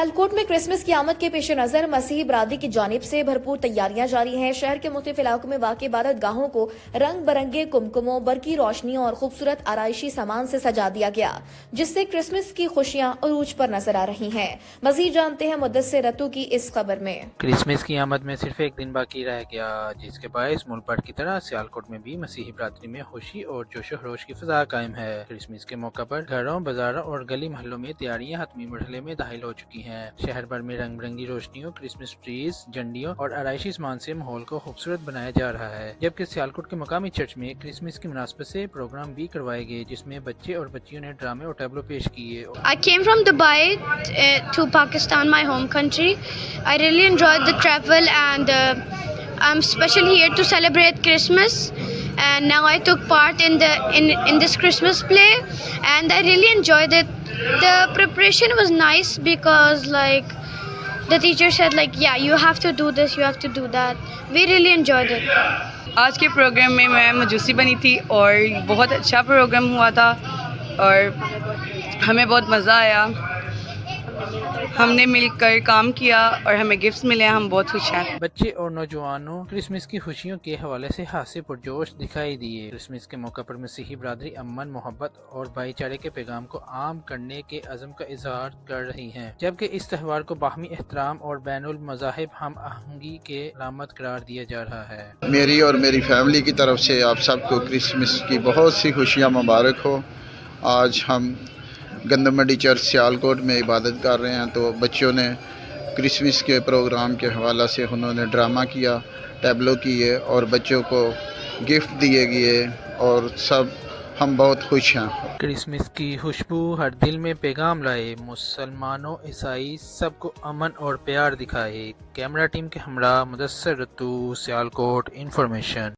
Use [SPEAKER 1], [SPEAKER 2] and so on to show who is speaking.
[SPEAKER 1] सियालकोट में क्रिसमस की आमद के पेश नजर मसीही बरादरी की जानिब से भरपूर तैयारियां जारी हैं। शहर के मुख्तलिफ इलाकों में वाक़ इबादत गाहों को रंग बिरंगे कुमकुमों, बरकी रोशनियों और खूबसूरत आराइशी सामान से सजा दिया गया, जिससे क्रिसमस की खुशियां अरूज पर नजर आ रही हैं। मजीद जानते हैं मुद्दस्सिर रतू की इस खबर में।
[SPEAKER 2] क्रिसमस की आमद में सिर्फ एक दिन बाकी रह गया, जिसके बायस मुल्क भर की तरह सियालकोट में भी मसीही बरादरी में खुशी और जोशो खरोश की फिजा कायम है। क्रिसमस के मौका पर घरों, बाजारों और गली महलों में तैयारियां हतमी मरहले में दाखिल हो चुकी हैं। शहर भर में रंग बिरंगी रोशनियों, क्रिसमस ट्रीज, झंडियों और आराइशी सामान से माहौल को खूबसूरत बनाया जा रहा है। जबकि सियालकोट के मकामी चर्च में क्रिसमस की मुनासबत से प्रोग्राम भी करवाए गए, जिसमें बच्चे और बच्चियों ने ड्रामे और टैबलो पेश किए।
[SPEAKER 3] I came from Dubai to Pakistan, my home country. I really enjoyed the travel and I'm especially here to celebrate Christmas. And now I took part in this Christmas play, and I really enjoyed it. The preparation was nice because the teacher said yeah, you have to do this, you have to do that. We really enjoyed it.
[SPEAKER 4] आज के programme में मैं मजूसी बनी थी और बहुत अच्छा programme हुआ था और हमें बहुत मज़ा आया। हमने मिलकर काम किया और हमें गिफ्ट्स मिले, हम बहुत खुश हैं।
[SPEAKER 2] बच्चे और नौजवानों क्रिसमस की खुशियों के हवाले से हासे पुरजोश दिखाई दिए। क्रिसमस के मौका पर मसीही बरादरी अमन, मोहब्बत और भाईचारे के पैगाम को आम करने के अज़म का इजहार कर रही है, जबकि इस त्यौहार को बाहमी एहतराम और बैनुल मज़ाहिब हम आहंगी के अलामत करार दिया जा रहा है।
[SPEAKER 5] मेरी और मेरी फैमिली की तरफ से आप सबको क्रिसमस की बहुत सी खुशियाँ मुबारक हो। आज हम गंदमंडी चर्च सियालकोट में इबादत कर रहे हैं, तो बच्चों ने क्रिसमस के प्रोग्राम के हवाला से उन्होंने ड्रामा किया, टैबलो किए और बच्चों को गिफ्ट दिए गए और सब हम बहुत खुश हैं।
[SPEAKER 2] क्रिसमस की खुशबू हर दिल में पैगाम लाए, मुसलमानों ईसाई सबको अमन और प्यार दिखाए। कैमरा टीम के हमरा मुदस्सिर रतू, सियालकोट। इंफॉर्मेशन।